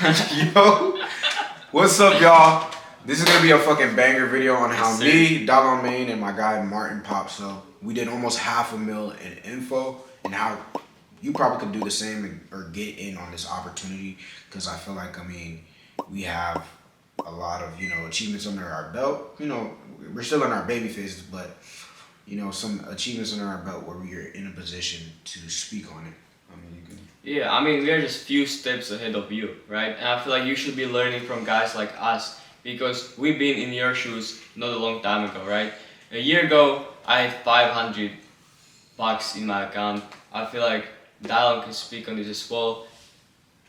Yo, what's up, y'all? This is gonna be a fucking banger video on how Yes, sir. me, Dog Main, and my guy Martin Pop. So we did almost $500,000 in info, and how you probably could do the same or get in on this opportunity. Because I feel like we have a lot of achievements under our belt. We're still in our baby phases, but some achievements under our belt where we are in a position to speak on it. You can. Yeah, I mean, we are just few steps ahead of you, right? And I feel like you should be learning from guys like us because we've been in your shoes not a long time ago, right? A year ago, I had $500 in my account. I feel like Dylan can speak on this as well.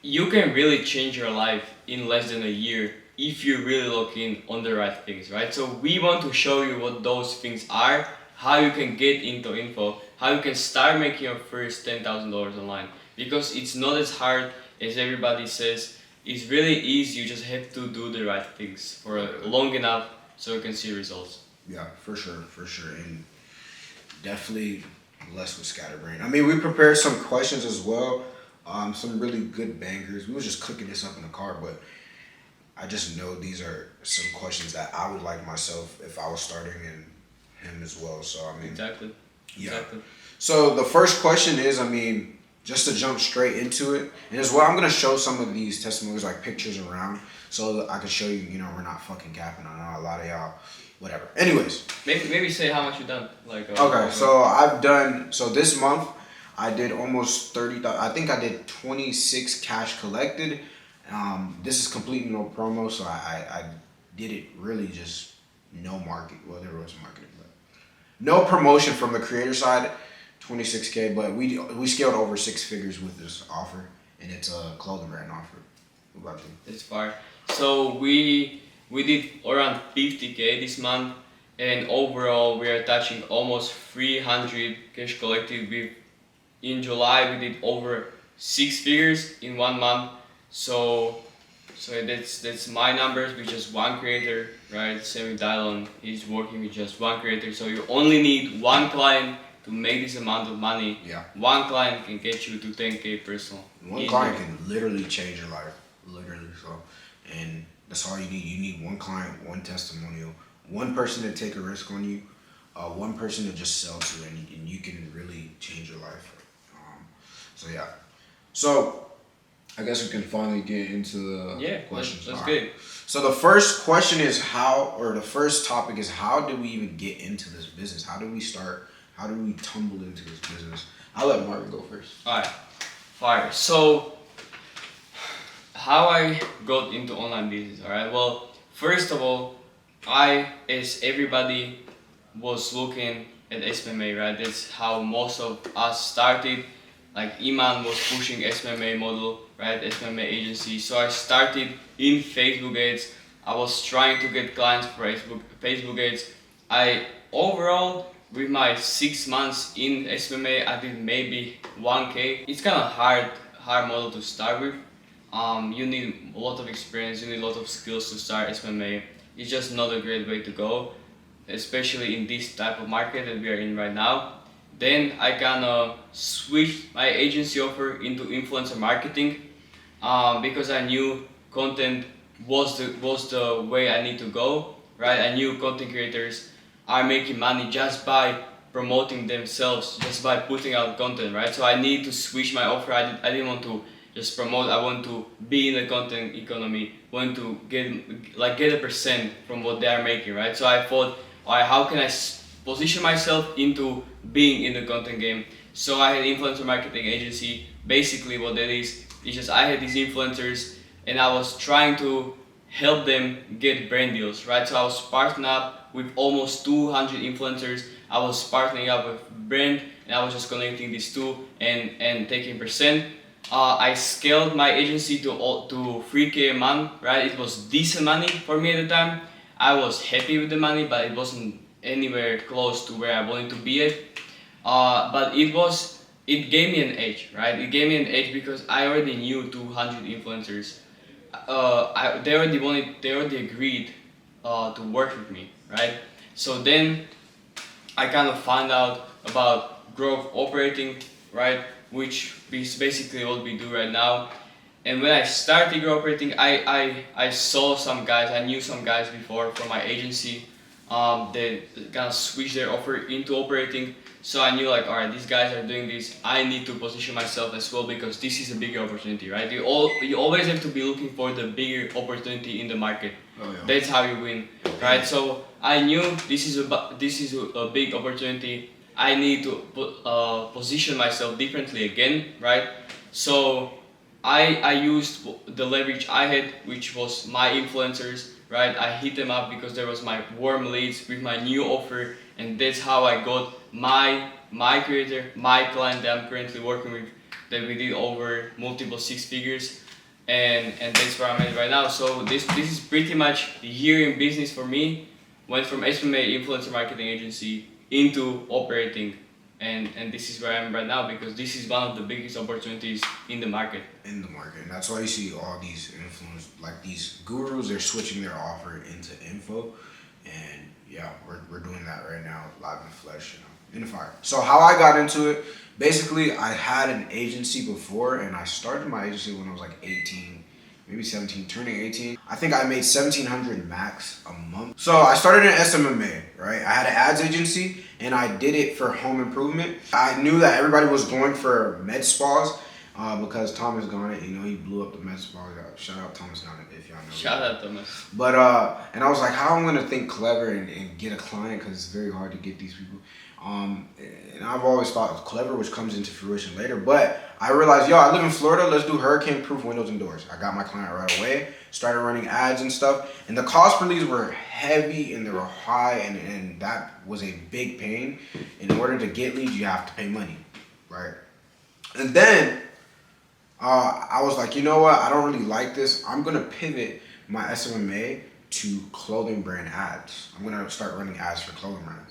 You can really change your life in less than a year if you really look in on the right things, right? So we want to show you what those things are, how you can get into info, how you can start making your first $10,000 online. Because it's not as hard as everybody says. It's really easy. You just have to do the right things for long enough so you can see results. Yeah, for sure, and definitely less with scatterbrain. We prepared some questions as well, some really good bangers. We was just cooking this up in the car, but I just know these are some questions that I would like myself if I was starting and him as well. So Exactly. Yeah. Exactly. So the first question is, just to jump straight into it, and as well, I'm gonna show some of these testimonies, like pictures around, so that I can show you, we're not fucking capping. I know a lot of y'all, whatever. Anyways. Maybe say how much you done. Okay, so I've done, so this month, I did almost 30, I think I did 26 cash collected. This is completely no promo, so I did it really just no market, well, there was marketing, but no promotion from the creator side. 26K, but we scaled over 6 figures with this offer, and it's a clothing brand offer. What about you? It's fire. So we did around 50K this month, and overall we are touching almost 300 cash collected. In July we did over 6 figures in 1 month. So that's my numbers with just one creator, right? Same with Dylan, he's working with just one creator. So you only need one client to make this amount of money. Yeah. One client can get you to 10K personal. One client can literally change your life, literally. So, and that's all you need. You need one client, one testimonial, one person to take a risk on you, one person to just sell to, and you can really change your life. So yeah. So I guess we can finally get into the questions. Let's get it. So the first question is the first topic is, how do we even get into this business? How do we start? How do we tumble into this business? I'll let Martin go first. Alright, fire. So, how I got into online business, alright? Well, first of all, as everybody was looking at SMMA, right? That's how most of us started. Like Iman was pushing SMMA model, right? SMMA agency. So I started in Facebook ads. I was trying to get clients for Facebook ads. Overall, with my 6 months in SMMA, I did maybe 1K. It's kind of hard model to start with. You need a lot of experience, you need a lot of skills to start SMMA. It's just not a great way to go, especially in this type of market that we are in right now. Then I kind of switched my agency offer into influencer marketing because I knew content was the way I need to go, right? I knew content creators are making money just by promoting themselves, just by putting out content, right? So I need to switch my offer. I didn't want to just promote. I want to be in the content economy, want to get a percent from what they are making, right? So I thought, alright, how can I position myself into being in the content game? So I had influencer marketing agency. Basically what that is just I had these influencers and I was trying to help them get brand deals, right? So I was partnering up with almost 200 influencers. I was partnering up with brand and I was just connecting these two and taking percent. I scaled my agency to 3K a month, right? It was decent money for me at the time. I was happy with the money, but it wasn't anywhere close to where I wanted to be at. But it gave me an edge, right? It gave me an edge because I already knew 200 influencers. They already agreed to work with me, right? So then I kind of found out about growth operating, right? Which is basically what we do right now. And when I started operating, I saw some guys, I knew some guys before from my agency. They kind of switched their offer into operating. So I knew like, all right, these guys are doing this. I need to position myself as well because this is a bigger opportunity, right? You always have to be looking for the bigger opportunity in the market. Oh, yeah. That's how you win, right? So I knew this is a big opportunity. I need to position myself differently again, right? So I used the leverage I had, which was my influencers, right? I hit them up because there was my warm leads with my new offer, and that's how I got my creator, my client that I'm currently working with, that we did over multiple six figures, and that's where I'm at right now. So this is pretty much a year in business for me. Went from SMA influencer marketing agency into operating, and this is where I am right now because this is one of the biggest opportunities in the market. In the market, and that's why you see all these influence, like these gurus, they're switching their offer into info, and yeah, we're doing that right now, live in flesh, in the fire. So how I got into it, basically, I had an agency before, and I started my agency when I was like 18, maybe 17, turning 18. I think I made $1,700 max a month. So I started in SMMA, right? I had an ads agency, and I did it for home improvement. I knew that everybody was going for med spas, because Thomas Garnett, he blew up the med spa. Shout out Thomas Garnett if y'all know. Shout out Thomas. But and I was like, how am I gonna think clever and get a client, because it's very hard to get these people. And I've always thought of clever, which comes into fruition later. But I realized, I live in Florida. Let's do hurricane-proof windows and doors. I got my client right away. Started running ads and stuff. And the cost per leads were heavy and they were high, and that was a big pain. In order to get leads, you have to pay money, right? And then I was like, you know what? I don't really like this. I'm gonna pivot my SMMA to clothing brand ads. I'm gonna start running ads for clothing brands.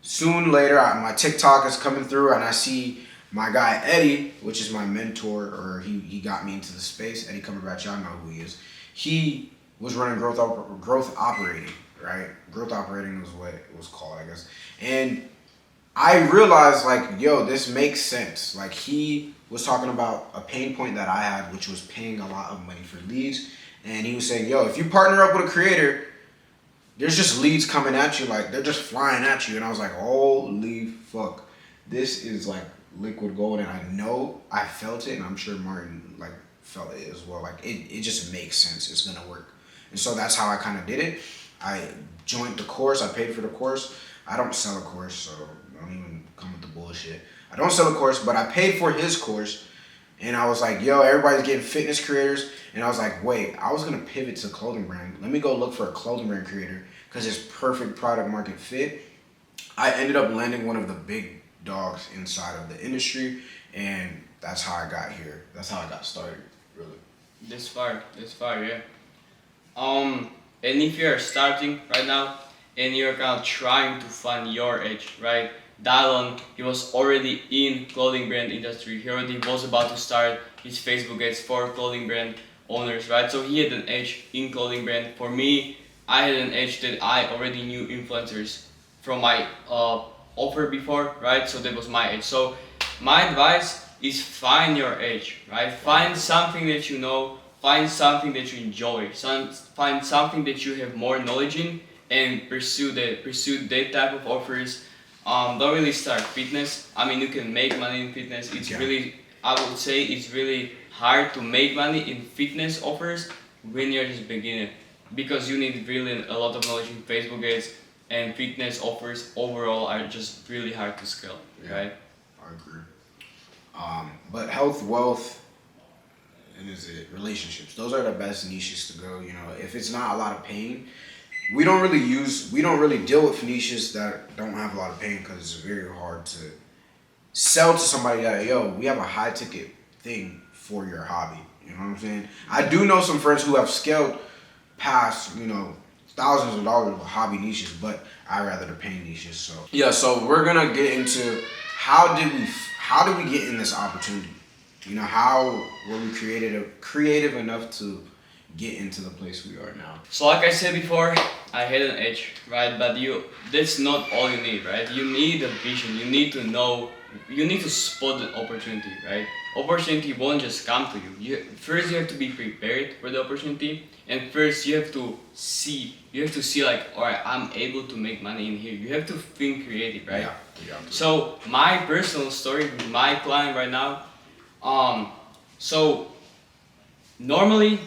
Soon later, my TikTok is coming through, and I see my guy Eddie, which is my mentor, or he got me into the space. Eddie Cumberbatch, y'all know who he is. He was running growth operating, right? Growth operating was what it was called, I guess. And I realized, like, this makes sense. Like, he was talking about a pain point that I had, which was paying a lot of money for leads. And he was saying, if you partner up with a creator, there's just leads coming at you, like they're just flying at you. And I was like, holy fuck, this is like liquid gold. And I know I felt it, and I'm sure Martin like felt it as well. Like it just makes sense. It's gonna work. And so that's how I kind of did it. I joined the course. I paid for the course. I don't sell a course, so don't even come with the bullshit. I don't sell a course, but I paid for his course. And I was like, everybody's getting fitness creators. And I was like, wait, I was going to pivot to clothing brand. Let me go look for a clothing brand creator because it's perfect product market fit. I ended up landing one of the big dogs inside of the industry. And that's how I got here. That's how I got started, really. This far, yeah. And if you're starting right now and you're kind of trying to find your edge, right? Dallon, he was already in clothing brand industry. He already was about to start his Facebook ads for clothing brand owners, right? So he had an edge in clothing brand. For me, I had an edge that I already knew influencers from my offer before, right? So that was my edge. So my advice is find your edge, right? Find something that you know, find something that you enjoy, find something that you have more knowledge in, and pursue that type of offers. Don't really start fitness. I mean, you can make money in fitness. I would say it's really hard to make money in fitness offers when you're just beginner, because you need really a lot of knowledge in Facebook ads, and fitness offers overall are just really hard to scale, right? I agree. But health, wealth, and relationships. Those are the best niches to go. If it's not a lot of pain, we don't really deal with niches that don't have a lot of pain, because it's very hard to sell to somebody that, we have a high ticket thing for your hobby. You know what I'm saying? I do know some friends who have scaled past, thousands of dollars with hobby niches, but I rather the pain niches. So we're gonna get into how did we get in this opportunity? How were we creative enough to get into the place we are now? So like I said before, I had an edge, right? But that's not all you need, right? You need a vision. You need to know, you need to spot the opportunity, right? opportunity won't just come to you. First you have to be prepared for the opportunity, and first you have to see. You have to see like, all right, I'm able to make money in here. You have to think creative, right? Yeah. Yeah. So my personal story with my client right now, so normally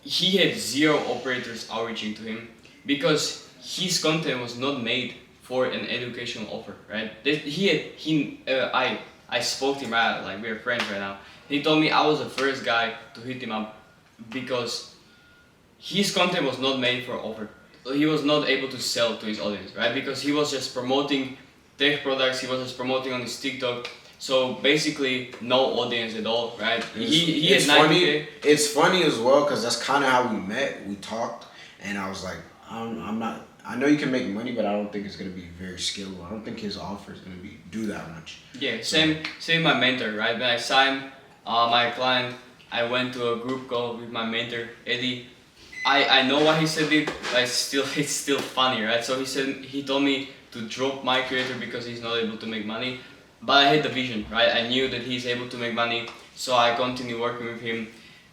he had zero operators outreaching to him because his content was not made for an educational offer, right? I spoke to him, right, like we're friends right now. He told me I was the first guy to hit him up because his content was not made for offer. He was not able to sell to his audience, right? Because he was just promoting tech products. He was just promoting on his TikTok. So basically, no audience at all, right? He It's had 90K. funny. It's funny as well because that's kind of how we met. We talked, and I was like, I'm not. I know you can make money, but I don't think it's gonna be very scalable. I don't think his offer is gonna be do that much. Yeah, same my mentor, right? When I signed my client, I went to a group call with my mentor, Eddie. I know why he said it, but it's still funny, right? So he told me to drop my creator because he's not able to make money. But I had the vision, right? I knew that he's able to make money, so I continued working with him,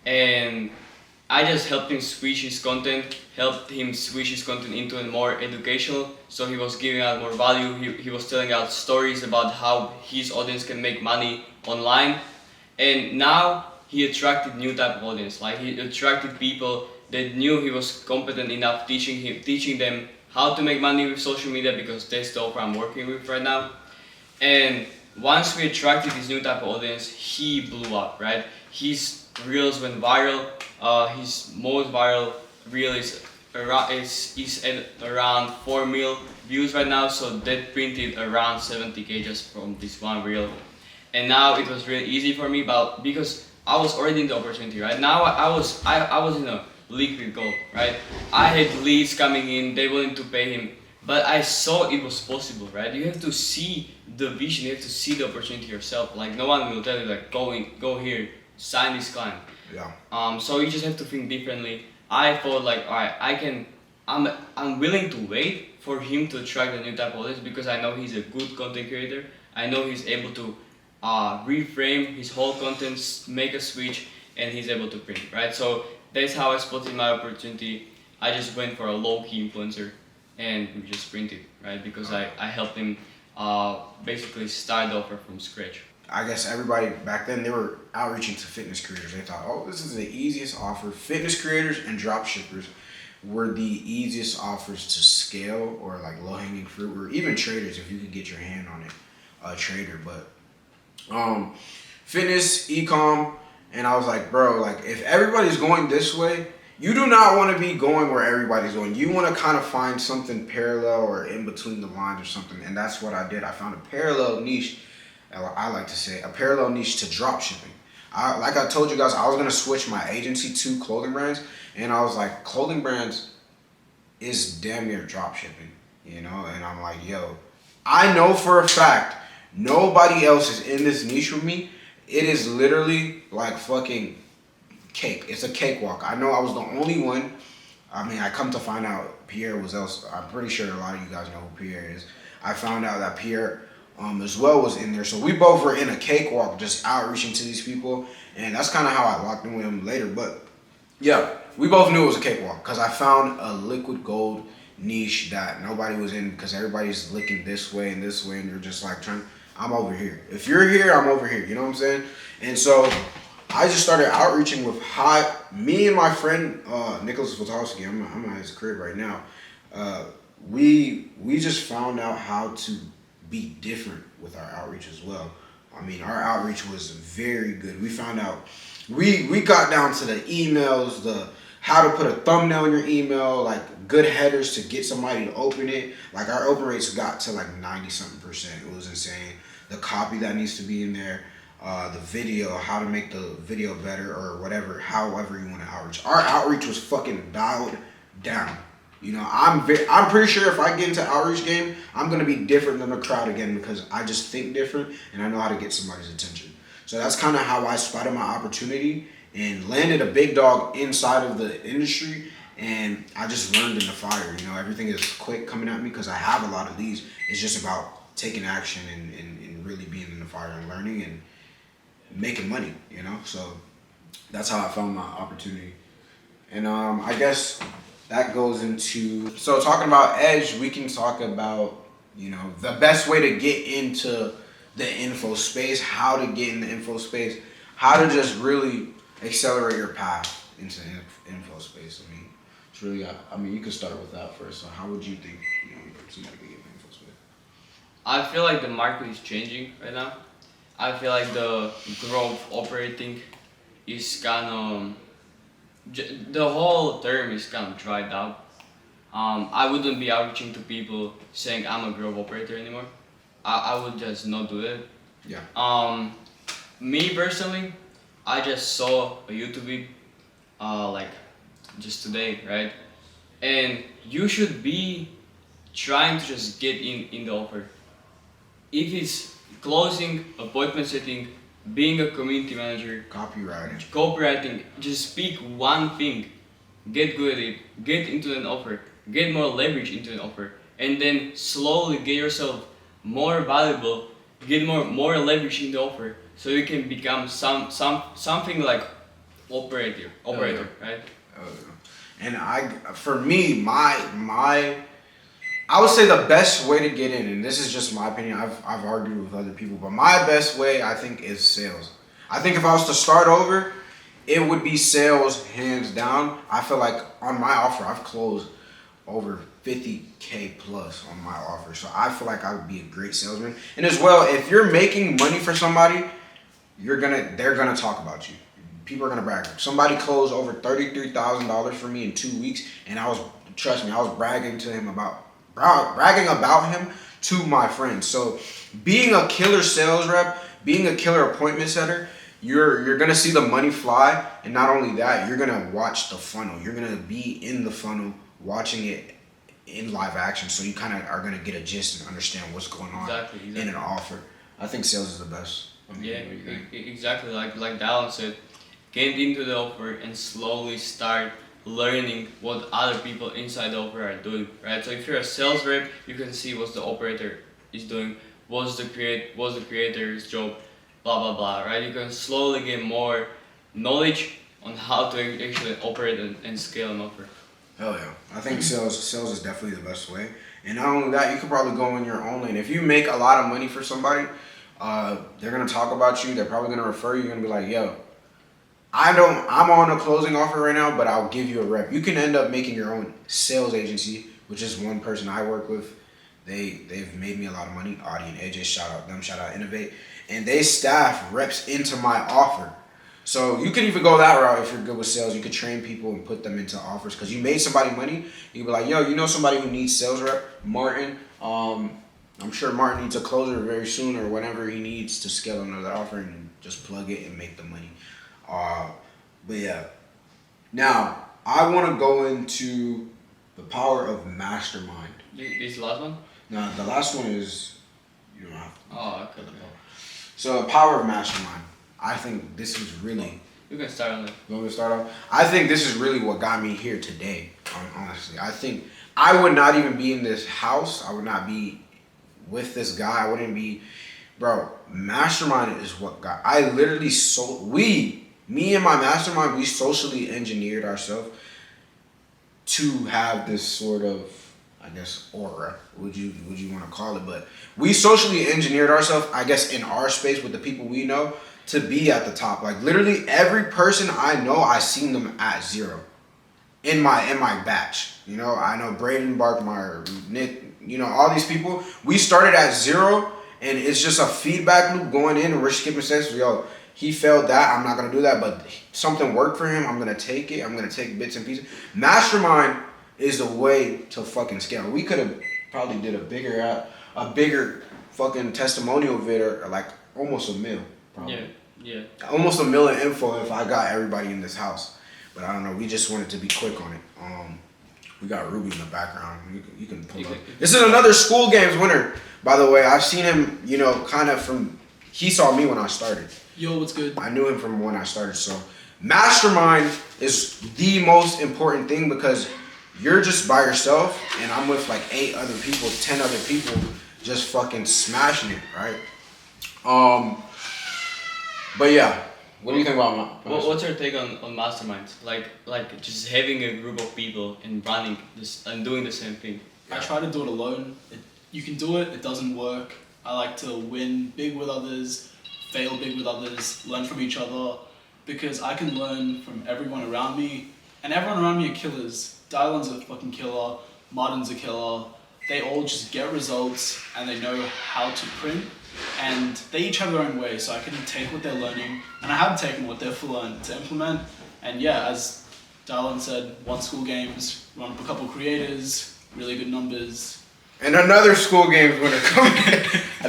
and I just helped him switch his content, into a more educational. So he was giving out more value. He was telling out stories about how his audience can make money online, and now he attracted new type of audience. Like he attracted people that knew he was competent enough teaching them how to make money with social media because that's the offer I'm working with right now. And once we attracted this new type of audience, he blew up, right? His reels went viral. His most viral reel is at around 4 mil views right now. So that printed around 70K just from this one reel. And now it was really easy for me, but because I was already in the opportunity, right? Now I was in a liquid gold, right? I had leads coming in, they wanted to pay him, but I saw it was possible, right? You have to see the vision, you have to see the opportunity yourself. Like no one will tell you like go here, sign this client. Yeah. So you just have to think differently. I thought like, alright, I'm willing to wait for him to attract a new type of audience because I know he's a good content creator. I know he's able to reframe his whole content, make a switch, and he's able to print, right? So that's how I spotted my opportunity. I just went for a low-key influencer and we just printed, right? Because I helped him basically start the offer from scratch. I guess everybody back then, they were outreaching to fitness creators. They thought, oh, this is the easiest offer. Fitness creators and drop shippers were the easiest offers to scale, or like low hanging fruit, or even traders if you could get your hand on it, a trader. But fitness, ecom, and I was like, bro, like if everybody's going this way, you do not want to be going where everybody's going. You want to kind of find something parallel or in between the lines or something, and that's what I did. I found a parallel niche. I like to say a parallel niche to drop shipping. Like I told you guys, I was gonna switch my agency to clothing brands, and I was like, clothing brands is damn near drop shipping, you know. And I'm like, yo, I know for a fact nobody else is in this niche with me. It is literally like fucking cake. It's a cakewalk. I know I was the only one. I mean, I come to find out Pierre was else. I'm pretty sure a lot of you guys know who Pierre is. I found out that Pierre as well was in there. So we both were in a cakewalk just outreaching to these people. And that's kind of how I locked in with him later. But yeah, we both knew it was a cakewalk because I found a liquid gold niche that nobody was in because everybody's looking this way. And you're just like I'm over here. If you're here, I'm over here. You know what I'm saying? And so I just started outreaching with me and my friend Nicholas Wotowski. I'm at his crib right now. We just found out how to be different with our outreach as well. I mean, our outreach was very good. We found out we got down to the emails, the how to put a thumbnail in your email, like good headers to get somebody to open it. Like our open rates got to like 90-something%. It was insane. The copy that needs to be in there, the video, how to make the video better or whatever, however you want to outreach. Our outreach was fucking dialed down. You know, I'm pretty sure if I get into outreach game, I'm gonna be different than the crowd again because I just think different and I know how to get somebody's attention. So that's kind of how I spotted my opportunity and landed a big dog inside of the industry. And I just learned in the fire. You know, everything is quick coming at me because I have a lot of these. It's just about taking action and really being in the fire and learning. And making money, you know. So that's how I found my opportunity. And I guess that goes into, so talking about edge, we can talk about, you know, the best way to get into the info space, how to get in the info space, how to just really accelerate your path into info space. I mean, it's really, I mean, you could start with that first. So how would you think, you know, somebody could get in the info space? I feel like the market is changing right now. I feel like the growth operating is kind of the whole term is kind of dried out. I wouldn't be outreaching to people saying I'm a growth operator anymore. I would just not do it. Yeah. Me personally, I just saw a YouTube video, like just today, right? And you should be trying to just get in the offer. If it's closing, appointment setting, being a community manager, copywriting, just pick one thing, get good at it, get into an offer, get more leverage into an offer, and then slowly get yourself more valuable, get more leverage in the offer, so you can become something like operator, right? And for me, my I would say the best way to get in, and this is just my opinion, I've argued with other people, but my best way, I think, is sales. I think if I was to start over, it would be sales, hands down. I feel like on my offer, I've closed over 50K plus on my offer. So I feel like I would be a great salesman. And as well, if you're making money for somebody, they're gonna talk about you. People are gonna brag. Somebody closed over $33,000 for me in 2 weeks, and trust me, I was bragging about him to my friends. So being a killer sales rep, being a killer appointment setter, you're gonna see the money fly, and not only that, you're gonna watch the funnel. You're gonna be in the funnel, watching it in live action, so you kind of are gonna get a gist and understand what's going on in an offer. I think sales is the best. Exactly. Like Dallin said, get into the offer and slowly start learning what other people inside the offer are doing, right? So if you're a sales rep, you can see what the operator is doing, what's the creator's job, blah blah blah, right? You can slowly get more knowledge on how to actually operate and scale an offer. Hell yeah. I think sales is definitely the best way. And not only that, you could probably go in your own lane. If you make a lot of money for somebody, they're gonna talk about you, they're probably gonna refer you, you're gonna be like, yo, I'm on a closing offer right now, but I'll give you a rep. You can end up making your own sales agency, which is one person I work with. They've made me a lot of money. Audie and AJ, shout out them, shout out Innovate. And they staff reps into my offer. So you could even go that route if you're good with sales. You could train people and put them into offers because you made somebody money. You could be like, yo, you know somebody who needs sales rep? Martin. I'm sure Martin needs a closer very soon or whatever he needs to scale another offer, and just plug it and make the money. But yeah. Now, I want to go into the power of mastermind. This last one? No, the last one is, you don't have to. Oh, okay. So, the power of mastermind. I think this is really... You can start on it. You want me to start off? I think this is really what got me here today, honestly. I think I would not even be in this house. I would not be with this guy. I wouldn't be... Bro, mastermind is what got... Me and my mastermind, we socially engineered ourselves to have this sort of, I guess, aura, would you want to call it, but we socially engineered ourselves, I guess, in our space with the people we know to be at the top. Like literally every person I know, I seen them at zero in my batch. You know, I know Braden Barkmeyer, Nick, you know, all these people. We started at zero, and it's just a feedback loop going in, and we're skipping steps. Yo, he failed that. I'm not going to do that, but something worked for him. I'm going to take it. I'm going to take bits and pieces. Mastermind is the way to fucking scale. We could have probably did a bigger fucking testimonial video, like almost a mil. Probably. Yeah. Almost a million info if I got everybody in this house. But I don't know. We just wanted to be quick on it. We got Ruby in the background. You can pull up. This is another school games winner, by the way. I've seen him, you know, kind of from... He saw me when I started. Yo, what's good? I knew him from when I started. So mastermind is the most important thing because you're just by yourself and I'm with like 8 other people, 10 other people just fucking smashing it, right? But yeah, what do you think about What's your take on masterminds? Like just having a group of people and running this and doing the same thing. I try to do it alone. You can do it, it doesn't work. I like to win big with others, fail big with others, learn from each other, because I can learn from everyone around me, and everyone around me are killers. Dylan's a fucking killer, Martin's a killer. They all just get results and they know how to print, and they each have their own way, so I can take what they're learning, and I have taken what they've learned to implement. And yeah, as Dylan said, won school games, run up a couple creators, really good numbers. And another school game winner coming.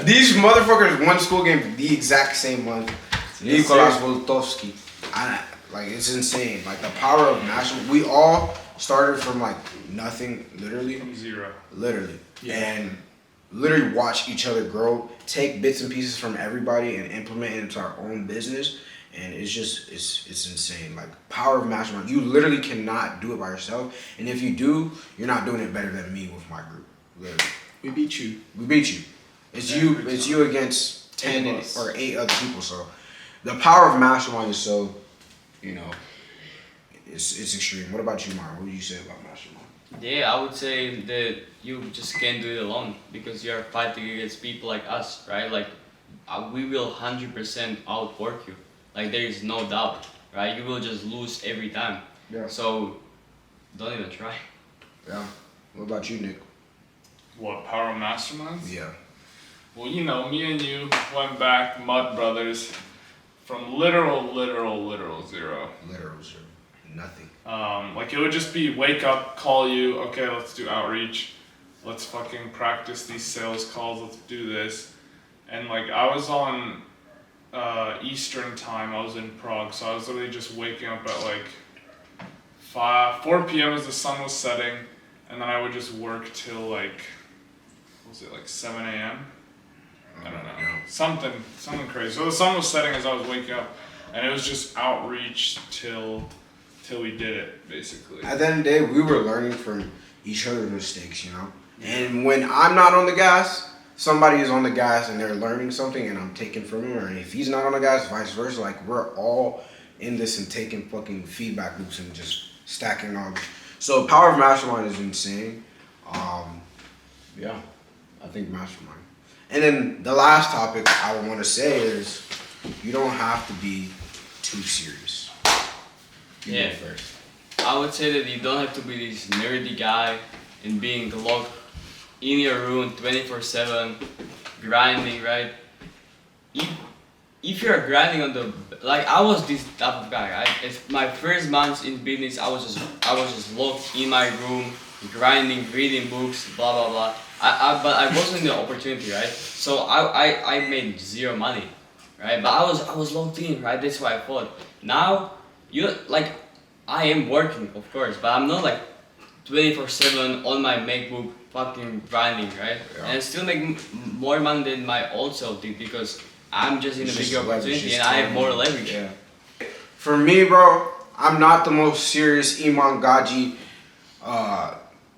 These motherfuckers won school game the exact same month. Yes, Nicolas sir. Voltovsky. Like, it's insane. Like, the power of national. We all started from like nothing, literally. From zero. Literally. Yeah. And literally watch each other grow, take bits and pieces from everybody and implement it into our own business. And it's just, it's insane. Like, power of mastermind. You literally cannot do it by yourself. And if you do, you're not doing it better than me with my group. Literally. We beat you. We beat you. It's you against 10 or 8 other people. So the power of mastermind is so, it's extreme. What about you, Mara? What would you say about mastermind? Yeah, I would say that you just can't do it alone because you are fighting against people like us, right? Like we will 100% outwork you. Like there is no doubt, right? You will just lose every time. Yeah. So don't even try. Yeah. What about you, Nick? What, Power of Masterminds? Yeah. Well, me and you went back, Mud Brothers, from literal zero. Literal zero. Nothing. Like it would just be wake up, call you, okay, let's do outreach, let's fucking practice these sales calls, let's do this. And like I was on Eastern time, I was in Prague, so I was literally just waking up at like 4 p.m. as the sun was setting, and then I would just work till like, what was it, like 7 a.m.? I don't know, something crazy. So the sun was setting as I was waking up, and it was just outreach till we did it, basically. At the end of the day, we were learning from each other's mistakes, And when I'm not on the gas, somebody is on the gas and they're learning something and I'm taking from him. Or if he's not on the gas, vice versa. Like, we're all in this and taking fucking feedback loops and just stacking on. So, power of mastermind is insane. Yeah, I think mastermind. And then the last topic I would want to say is you don't have to be too serious. You Yeah. go first. I would say that you don't have to be this nerdy guy and being locked in your room 24/7, grinding, right? If you're grinding on I was this type of guy. If my first months in business, I was just locked in my room, grinding, reading books, blah blah blah. But I wasn't the opportunity, right? So I made zero money, right? But I was locked in, right? That's why I thought. Now I am working, of course, but I'm not like 24/7 on my MacBook fucking grinding, right? Yeah. And I still make more money than my old self did because I'm just in a It's bigger just leverage, opportunity just and I have time. more leverage. Yeah. For me, bro, I'm not the most serious Iman Gaji.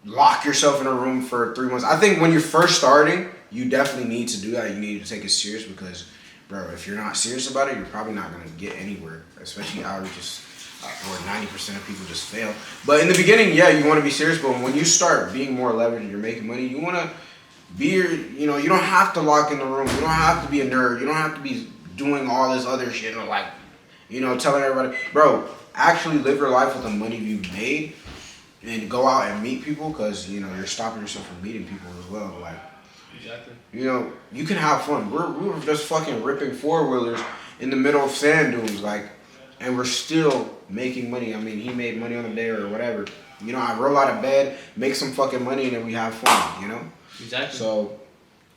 Lock yourself in a room for 3 months. I think when you're first starting, you definitely need to do that. You need to take it serious because, bro, if you're not serious about it, you're probably not gonna get anywhere. Especially outreaches, where 90% of people just fail. But in the beginning, yeah, you want to be serious. But when you start being more leveraged and you're making money, you want to be you don't have to lock in the room. You don't have to be a nerd. You don't have to be doing all this other shit or telling everybody, bro, actually live your life with the money you made and go out and meet people because, you're stopping yourself from meeting people as well. Like, Exactly. you can have fun. We were just fucking ripping 4-wheelers in the middle of sand dunes, and we're still making money. I mean, he made money on the day or whatever. I roll out of bed, make some fucking money, and then we have fun, Exactly. So,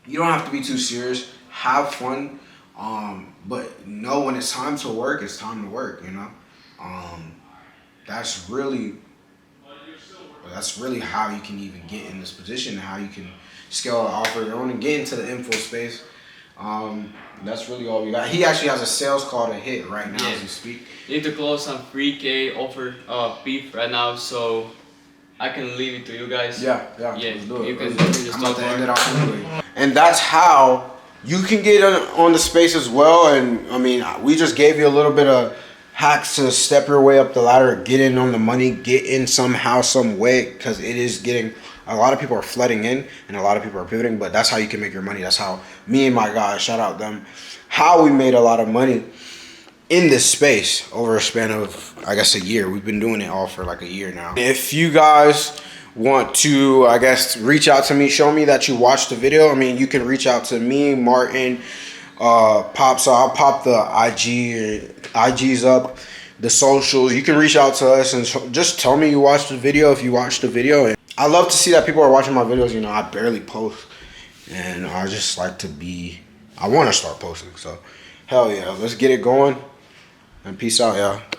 you don't have to be too serious. Have fun. But know when it's time to work, it's time to work, That's really how you can even get in this position and how you can scale an offer your own and get into the info space. That's really all we got. He actually has a sales call to hit right now as we speak. You need to close some 3K offer beef right now, so I can leave it to you guys. Yeah, Yeah, let's do it. you can Let's do it. just I'm about talk to end more. it off anyway. And that's how you can get on the space as well. And I mean, we just gave you a little bit of hacks to step your way up the ladder, get in on the money, get in somehow, some way, because it is getting, a lot of people are flooding in and a lot of people are pivoting, but that's how you can make your money. That's how me and my guys, shout out them, how we made a lot of money in this space over a span of, I guess, a year. We've been doing it all for like a year now. If you guys want to, I guess, reach out to me, show me that you watched the video. I mean, you can reach out to me, Martin, Pop. So I'll pop the IGs up, the socials. You can reach out to us and just tell me you watched the video if you watched the video. And I love to see that people are watching my videos. You know, I barely post, and I just like to be, I want to start posting. So hell yeah, let's get it going, and peace out, y'all.